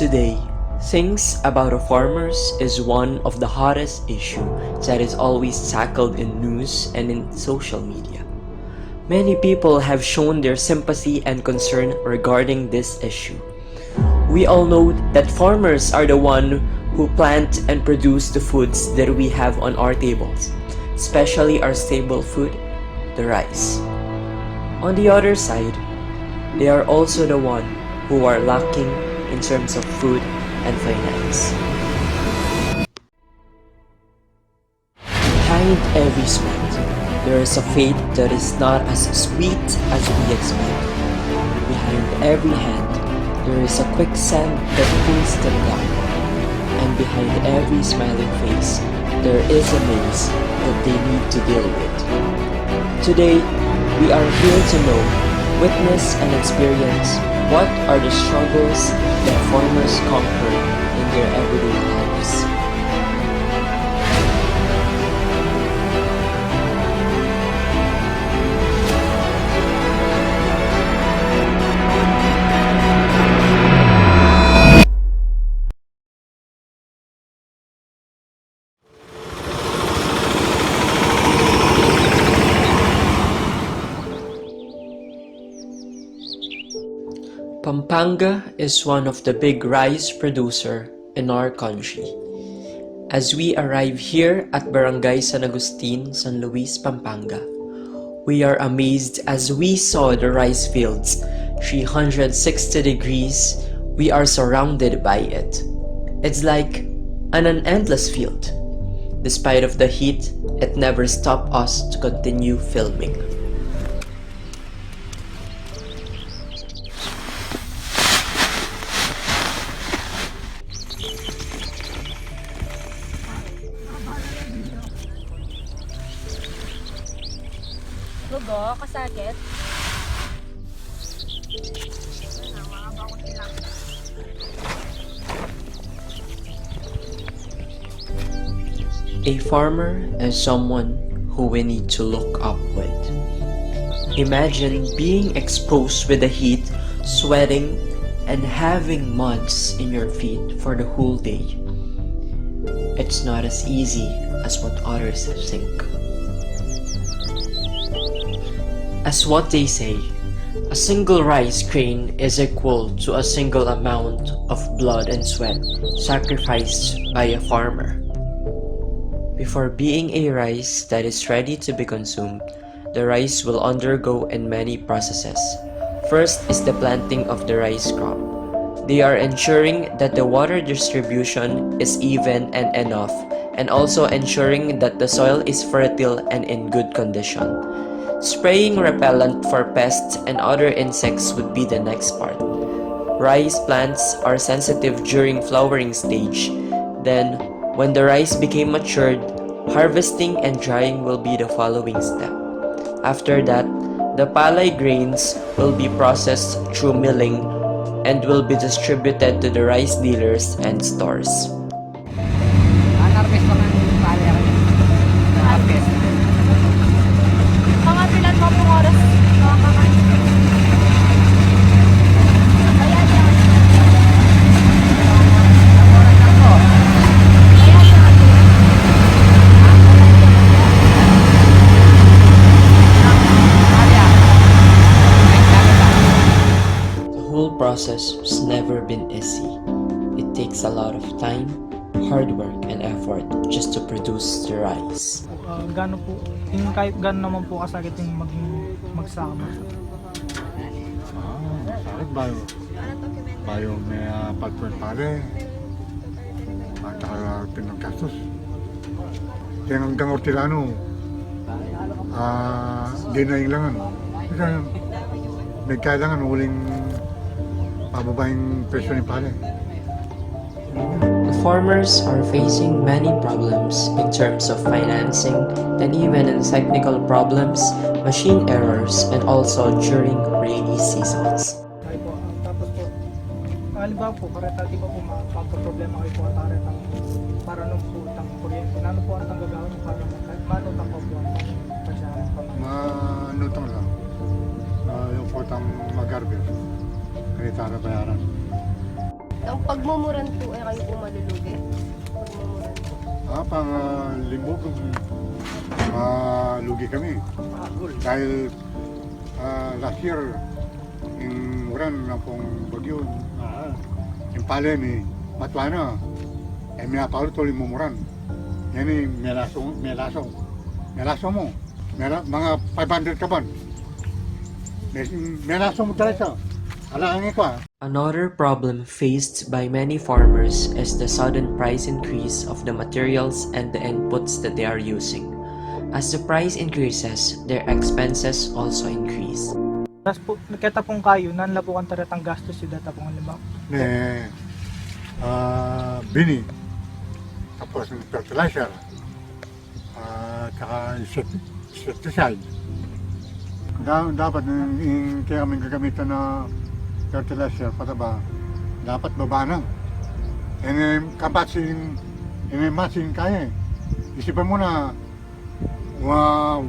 Today, things about farmers is one of the hottest issue that is always tackled in news and in social media. Many people have shown their sympathy and concern regarding this issue. We all know that farmers are the one who plant and produce the foods that we have on our tables, especially our staple food, the rice. On the other side, they are also the one who are lacking in terms of food and finance. Behind every sweat, there is a fate that is not as sweet as we expect. Behind every hand, there is a quicksand that pulls them down. And behind every smiling face, there is a maze that they need to deal with. Today, we are here to know, witness, and experience what are the struggles that farmers conquer in their everyday lives. Pampanga is one of the big rice producer in our country. As we arrive here at Barangay San Agustin, San Luis, Pampanga, we are amazed as we saw the rice fields 360 degrees. We are surrounded by it. It's like an endless field. Despite of the heat, it never stopped us to continue filming. Lugo, kasakit. A farmer is someone who we need to look up with. Imagine being exposed with the heat, sweating, and having muds in your feet for the whole day. It's not as easy as what others think. As what they say, a single rice grain is equal to a single amount of blood and sweat sacrificed by a farmer. Before being a rice that is ready to be consumed, the rice will undergo in many processes. First is the planting of the rice crop. They are ensuring that the water distribution is even and enough, and also ensuring that the soil is fertile and in good condition. Spraying repellent for pests and other insects would be the next part. Rice plants are sensitive during flowering stage. Then, when the rice became matured, harvesting and drying will be the following step. After that, the palay grains will be processed through milling and will be distributed to the rice dealers and stores. Mga pilan mo pong oras nakakakain? The whole process has never been easy. It takes a lot of time, hard work, and effort just to produce the rice. Gaano po, yung kahit gaano naman po kasakit yung magsama. Sakit bayo. Bayo may pagpuan pare. At pinagkastos. Kaya hanggang Ortelanu, ginailangan. Kasi may kailangan huling pababayang presyo ni pare. The farmers are facing many problems in terms of financing and even in technical problems, machine errors, and also during rainy seasons. Tapos po, halimbawa po, kareta, di ba po magpaproblema kayo po at para nung po itang kuryente. Ano po ang tanggagawin para manutang po po ang pasyahan? Manutang lang. Yung potang mag-garbage. Kaya bayaran. Ang pagmumuran po ay kayo po malulugi. Pagmumuran po. Pang linggo kung lugi kami. Dahil last year, yung uran na pong bagyo, yung palem matwa na, may napaulit ulit mumuran. Yan melaso mo. Mga 500 ka ba? Melaso mo talaga. Alangin ko Another problem faced by many farmers is the sudden price increase of the materials and the inputs that they are using. As the price increases, their expenses also increase. Tapos po, nakita pong kayo, nanlabukan taratang gastos yung data pong halimbawa. Bini, tapos yung fertilizer, tsaka insecticide. Dapat yung kaya kami gagamitan na fertilizer, pataba, dapat baba na. Kapatsin, matsin kaya. Isipan mo na,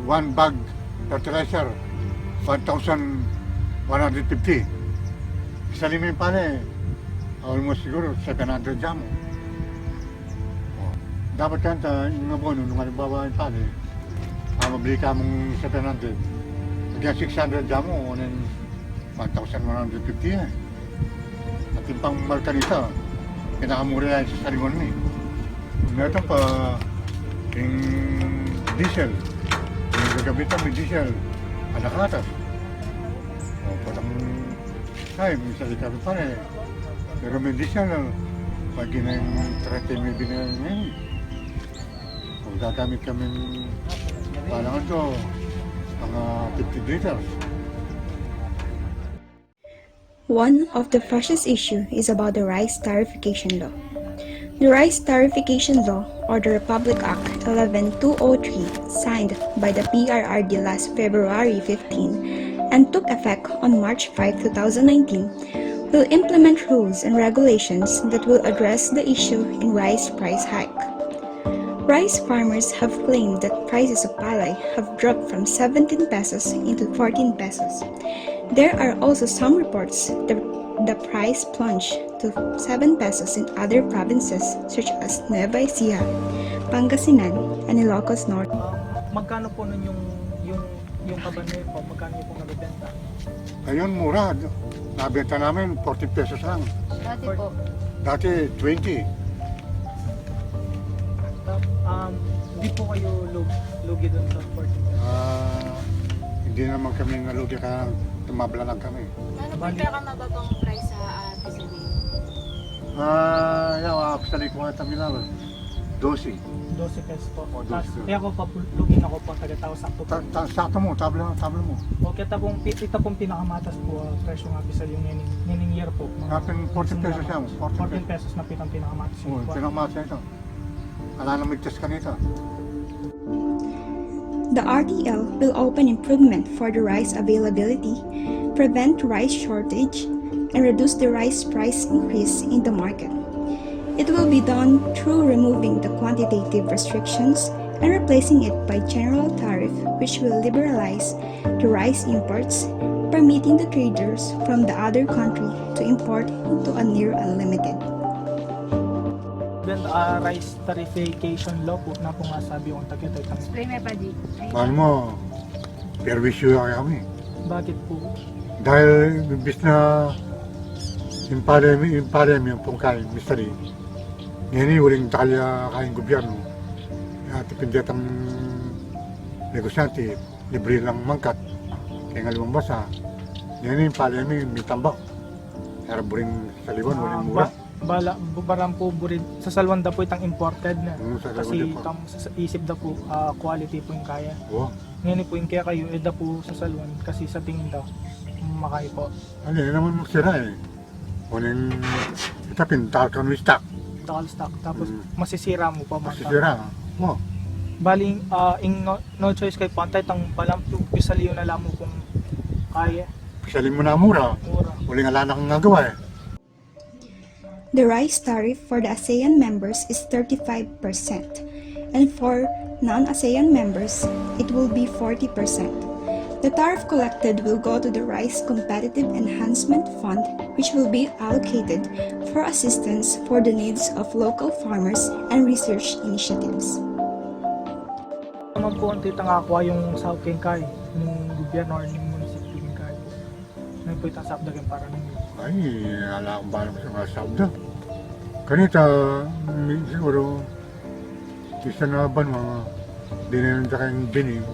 one bag fertilizer, 1,150. Isa limin pala almost siguro 700 jamo. Dapat kanta, yung abono, nung halimbawa yung pala, mabili ka mong 700. Pagka 600 jamo, 1,150 eh. At yung pang marka nito, pinakamura yan sa sariwan mo eh. Meron pa, yung diesel. Yung gagabitan may diesel, alakatas. Patang, minsan di kami pa eh. Pero may diesel, pag na yung 30 may binayang ngayon. Kung gagamit kami, palangan to, mga 50 liters. One of the freshest issues is about the Rice Tariffication Law. The Rice Tariffication Law, or the Republic Act 11203, signed by the PRRD last February 15 and took effect on March 5, 2019, will implement rules and regulations that will address the issue in rice price hike. Rice farmers have claimed that prices of palay have dropped from 17 pesos into 14 pesos. There are also some reports that the price plunged to 7 pesos in other provinces such as Nueva Ecija, Pangasinan, and Ilocos Norte. Magkano po nun yung kabanay po? Magkano yung po nabibenta? Ngayon mura, nabenta namin 40 pesos lang. Dati po. Dati 20. Hindi po kayo lugi doon sa 40 pesos. Hindi naman kami nalugi ka, tumabla lang kami. Ano po yung pinakamababang price sa Pisilia? Actually, kung ito minawal, 12. 12 pesos po. O, 12 Tapos, pesos. kaya ko pa lugin ako po taga-tao sakto po. Sakto mo, tabla mo. O kita pong pinakamatas po, presyo nga pisal yung nining year po. Kapin 40 pesos yan, 14 pesos na pitang pinakamatas yung Pinamasa ito. Ala na may test ka nito. The RTL will open improvement for the rice availability, prevent rice shortage, and reduce the rice price increase in the market. It will be done through removing the quantitative restrictions and replacing it by general tariff, which will liberalize the rice imports, permitting the traders from the other country to import into a near unlimited. Then, rice tariffication law po na po nga sabi yung tagatoy kami. Spray me pa di. Mahal mo, perwisyo kami. Bakit po? Dahil imbis na imparem yung pungkain, mystery. Ngayon uling talya kayong gobyerno. Tipindet ang negosyante, libre lang mangkat. Kaya nga limang basa. Ngayon imparem may tambak. Kaya rin sa liwan, uling mura. Barang po burin sa salwan da po itang imported na. Kasi po. sa isip da po quality po yung kaya. Oo. Ngayon po yung kaya kayo da po sa salwan kasi sa tingin daw makay po. Ano yun naman magsira eh. Uling itapin, talkan mo stock. Takal stock tapos masisira mo pa. Masisira. Oo. Baling no choice kay pantay tang palam pisaliyo na lang mo kung kaya. Pisalin mo na mura. Mura. Uling ala na kang nagawa eh. The rice tariff for the ASEAN members is 35%, and for non-ASEAN members, it will be 40%. The tariff collected will go to the Rice Competitive Enhancement Fund, which will be allocated for assistance for the needs of local farmers and research initiatives. Naman po ang titang aqua yung sa Kengkay, ng gobyerno or ng munisipyo Kengkay po. Ngayon po itasap dagan para nung Ay, ala akong balang sa mga sabda. Kanita, siguro, isa na ba mga dinayon sa kayong bining,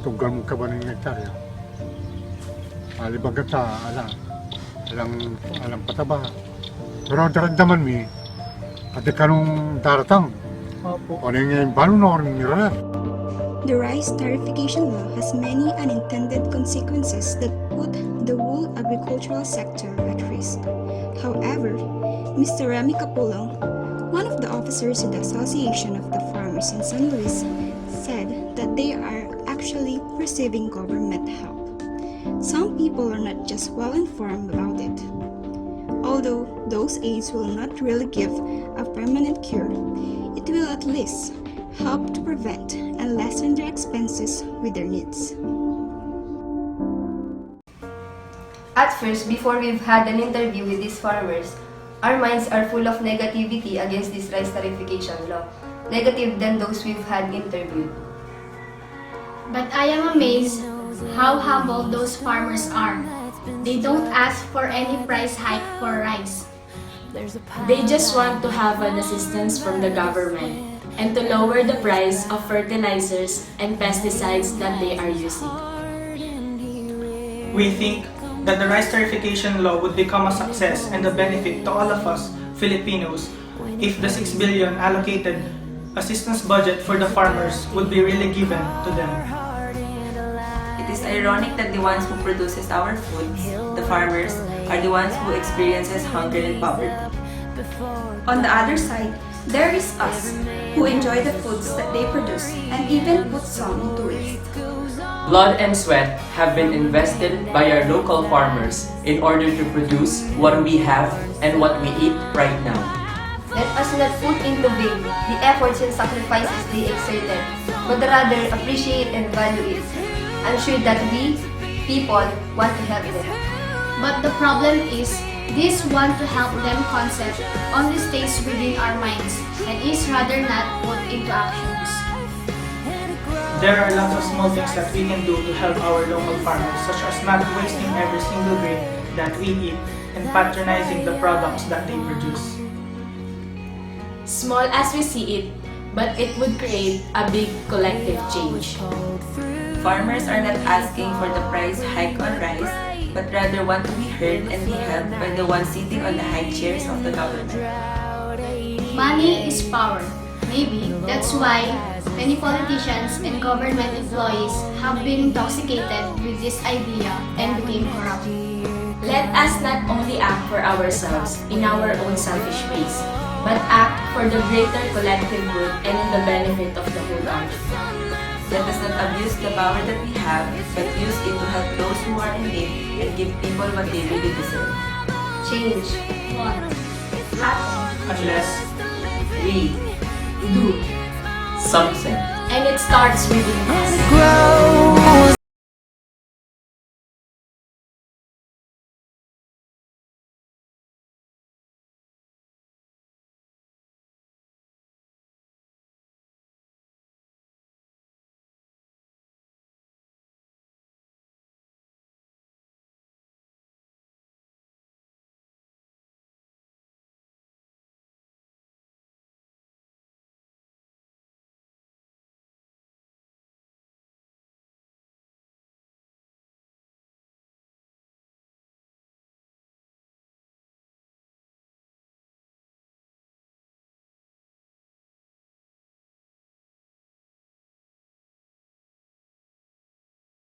tugal mo ka ba ng hektarya? Alibagat sa alang pataba. Pero ang takandaman mi, at kanong daratang, Opo. o yung balon na orin nila. The rice tarification law has many unintended consequences that put the whole agricultural sector at risk. However, Mr. Remy Capulong, one of the officers in the Association of the Farmers in San Luis, said that they are actually receiving government help. Some people are not just well informed about it. Although those aids will not really give a permanent cure, it will at least help to prevent and lessen their expenses with their needs. At first, before we've had an interview with these farmers, our minds are full of negativity against this rice tarification law, negative than those we've had interviewed. But I am amazed how humble those farmers are. They don't ask for any price hike for rice. They just want to have an assistance from the government and to lower the price of fertilizers and pesticides that they are using. We think that the rice tarification law would become a success and a benefit to all of us Filipinos if the 6 billion allocated assistance budget for the farmers would be really given to them. It is ironic that the ones who produces our foods, the farmers, are the ones who experiences hunger and poverty. On the other side, there is us, who enjoy the foods that they produce and even put some into waste. Blood and sweat have been invested by our local farmers in order to produce what we have and what we eat right now. Let us not put into vain the efforts and sacrifices they exerted, but rather appreciate and value it. I'm sure that we, people, want to help them. But the problem is, this want to help them concept only stays within our minds and is rather not put into actions. There are lots of small things that we can do to help our local farmers, such as not wasting every single grain that we eat and patronizing the products that they produce. Small as we see it, but it would create a big collective change. Farmers are not asking for the price hike on rice, but rather want to be heard and be helped by the ones sitting on the high chairs of the government. Money is power. Maybe that's why many politicians and government employees have been intoxicated with this idea and became corrupt. Let us not only act for ourselves in our own selfish ways, but act for the greater collective good and in the benefit of the whole country. Let us not abuse the power that we have, but use it to help those who are in need and give people what they really deserve. Change. Won't happen. Unless We Do. Something. And it starts within us. grow